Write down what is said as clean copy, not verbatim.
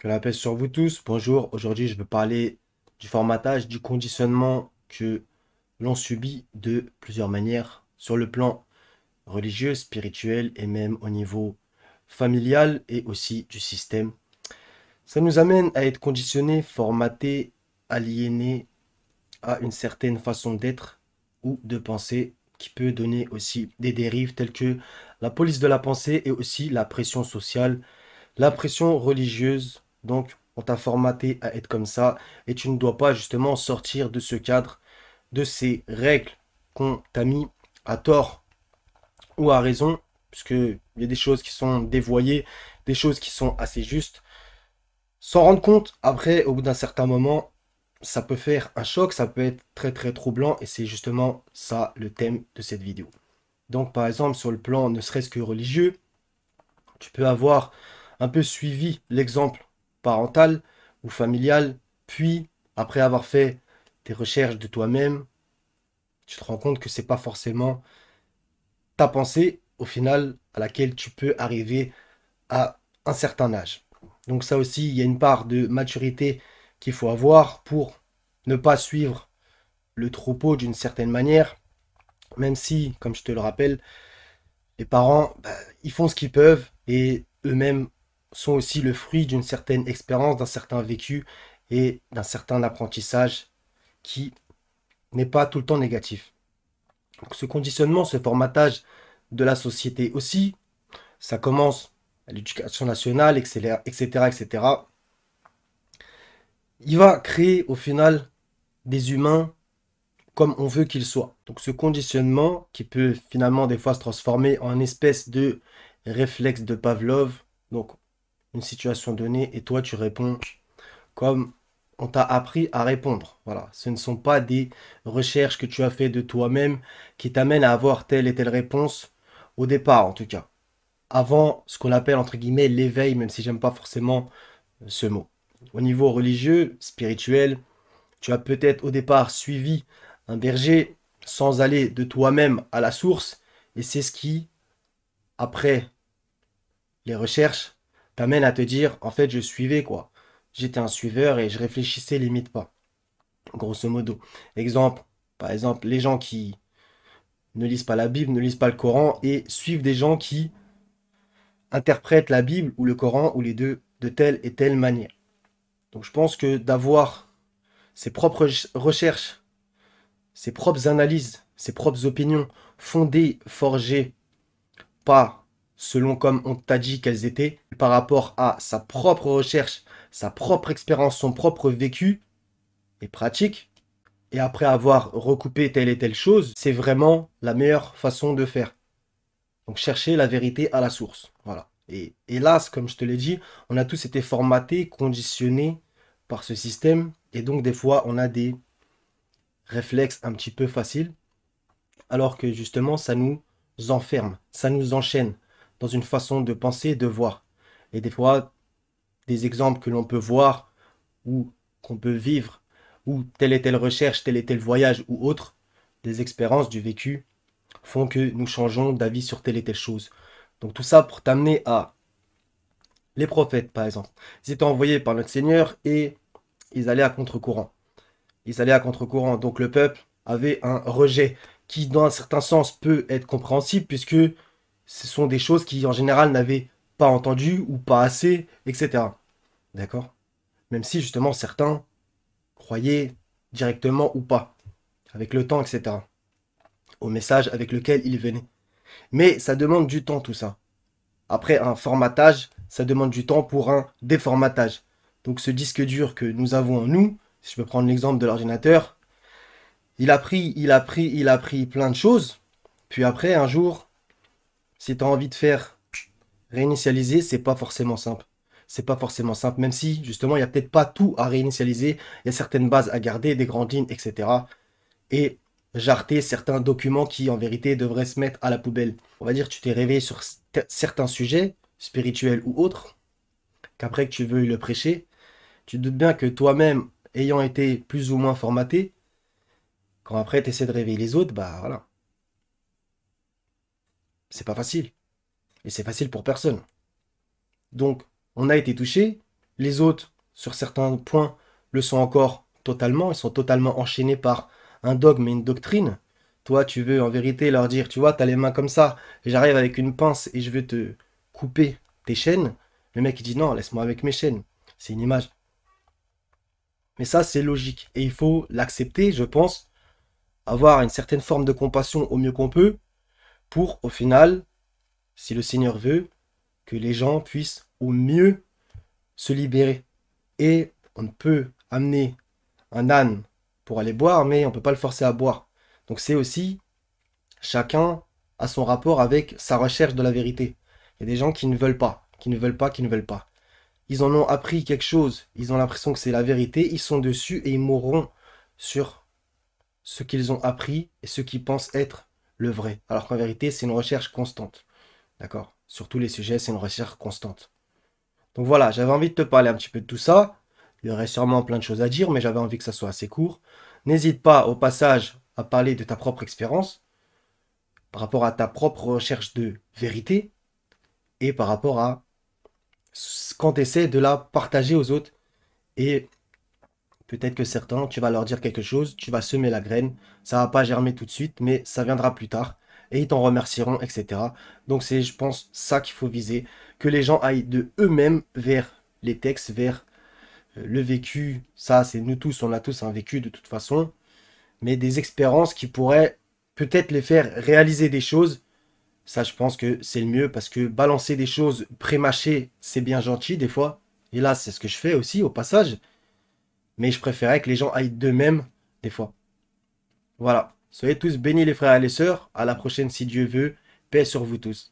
Que la paix sur vous tous. Bonjour. Aujourd'hui, je veux parler du formatage, du conditionnement que l'on subit de plusieurs manières sur le plan religieux, spirituel et même au niveau familial et aussi du système. Ça nous amène à être conditionnés, formatés, aliénés à une certaine façon d'être ou de penser qui peut donner aussi des dérives telles que la police de la pensée et aussi la pression sociale, la pression religieuse. Donc, on t'a formaté à être comme ça et tu ne dois pas justement sortir de ce cadre, de ces règles qu'on t'a mis à tort ou à raison, puisque il y a des choses qui sont dévoyées, des choses qui sont assez justes. S'en rendre compte, après, au bout d'un certain moment, ça peut faire un choc, ça peut être très très troublant et c'est justement ça le thème de cette vidéo. Donc, par exemple, sur le plan ne serait-ce que religieux, tu peux avoir un peu suivi l'exemple parental ou familial, puis après avoir fait tes recherches de toi-même, tu te rends compte que c'est pas forcément ta pensée au final à laquelle tu peux arriver à un certain âge. Donc ça aussi, il y a une part de maturité qu'il faut avoir pour ne pas suivre le troupeau d'une certaine manière, même si, comme je te le rappelle, les parents, ils font ce qu'ils peuvent et eux-mêmes sont aussi le fruit d'une certaine expérience, d'un certain vécu et d'un certain apprentissage qui n'est pas tout le temps négatif. Donc ce conditionnement, ce formatage de la société aussi, ça commence à l'éducation nationale, etc., etc., etc. Il va créer au final des humains comme on veut qu'ils soient. Donc ce conditionnement qui peut finalement des fois se transformer en une espèce de réflexe de Pavlov. Donc une situation donnée et toi tu réponds comme on t'a appris à répondre. Voilà, ce ne sont pas des recherches que tu as fait de toi-même qui t'amènent à avoir telle et telle réponse au départ en tout cas. Avant ce qu'on appelle entre guillemets l'éveil, même si j'aime pas forcément ce mot. Au niveau religieux, spirituel, tu as peut-être au départ suivi un berger sans aller de toi-même à la source et c'est ce qui, après les recherches t'amènent à te dire, en fait, je suivais quoi. J'étais un suiveur et je réfléchissais limite pas. Grosso modo. Exemple, par exemple, les gens qui ne lisent pas la Bible, ne lisent pas le Coran et suivent des gens qui interprètent la Bible ou le Coran ou les deux de telle et telle manière. Donc je pense que d'avoir ses propres recherches, ses propres analyses, ses propres opinions fondées, forgées, pas selon comme on t'a dit qu'elles étaient, par rapport à sa propre recherche, sa propre expérience, son propre vécu et pratique, et après avoir recoupé telle et telle chose, c'est vraiment la meilleure façon de faire. Donc chercher la vérité à la source. Voilà. Et hélas, comme je te l'ai dit, on a tous été formatés, conditionnés par ce système, et donc des fois on a des réflexes un petit peu faciles, alors que justement ça nous enferme, ça nous enchaîne dans une façon de penser et de voir. Et des fois, des exemples que l'on peut voir ou qu'on peut vivre, ou telle et telle recherche, tel et tel voyage ou autre, des expériences du vécu font que nous changeons d'avis sur telle et telle chose. Donc tout ça pour t'amener à les prophètes, par exemple. Ils étaient envoyés par notre Seigneur et ils allaient à contre-courant. Ils allaient à contre-courant. Donc le peuple avait un rejet qui, dans un certain sens, peut être compréhensible puisque ce sont des choses qui, en général, n'avaient pas entendu ou pas assez, etc. D'accord? Même si, justement, certains croyaient directement ou pas, avec le temps, etc. Au message avec lequel ils venaient. Mais ça demande du temps, tout ça. Après un formatage, ça demande du temps pour un déformatage. Donc ce disque dur que nous avons en nous, si je peux prendre l'exemple de l'ordinateur, il a pris plein de choses. Puis après, un jour, si tu as envie de faire réinitialiser, c'est pas forcément simple. C'est pas forcément simple, même si justement, il n'y a peut-être pas tout à réinitialiser. Il y a certaines bases à garder, des grandes lignes, etc. Et jarter certains documents qui, en vérité, devraient se mettre à la poubelle. On va dire que tu t'es réveillé sur certains sujets, spirituels ou autres, qu'après que tu veuilles le prêcher, tu te doutes bien que toi-même, ayant été plus ou moins formaté, quand après tu essaies de réveiller les autres, bah voilà, c'est pas facile. Et c'est facile pour personne. Donc, on a été touché, Les autres, sur certains points, le sont encore totalement. Ils sont totalement enchaînés par un dogme et une doctrine. Toi, tu veux en vérité leur dire, tu vois, t'as les mains comme ça, et j'arrive avec une pince et je veux te couper tes chaînes. Le mec, il dit non, laisse-moi avec mes chaînes. C'est une image. Mais ça, c'est logique. Et il faut l'accepter, je pense, avoir une certaine forme de compassion au mieux qu'on peut, pour, au final, si le Seigneur veut, que les gens puissent au mieux se libérer. Et on peut amener un âne pour aller boire, mais on ne peut pas le forcer à boire. Donc c'est aussi chacun a son rapport avec sa recherche de la vérité. Il y a des gens qui ne veulent pas, qui ne veulent pas, qui ne veulent pas. Ils en ont appris quelque chose, ils ont l'impression que c'est la vérité, ils sont dessus et ils mourront sur ce qu'ils ont appris et ce qu'ils pensent être le vrai. Alors qu'en vérité, c'est une recherche constante. D'accord? Sur tous les sujets, c'est une recherche constante. Donc voilà, j'avais envie de te parler un petit peu de tout ça. Il y aurait sûrement plein de choses à dire, mais j'avais envie que ça soit assez court. N'hésite pas au passage à parler de ta propre expérience, par rapport à ta propre recherche de vérité, et par rapport à quand tu essaies de la partager aux autres. Et peut-être que certains, tu vas leur dire quelque chose, tu vas semer la graine, ça va pas germer tout de suite, mais ça viendra plus tard, et ils t'en remercieront, etc. Donc c'est, je pense, ça qu'il faut viser, que les gens aillent de eux-mêmes vers les textes, vers le vécu. Ça, c'est nous tous, on a tous un vécu de toute façon, mais des expériences qui pourraient peut-être les faire réaliser des choses. Ça, je pense que c'est le mieux parce que balancer des choses pré-mâchées, c'est bien gentil des fois. Et là, c'est ce que je fais aussi au passage. Mais je préférais que les gens aillent d'eux-mêmes des fois. Voilà. Soyez tous bénis les frères et les sœurs. À la prochaine si Dieu veut. Paix sur vous tous.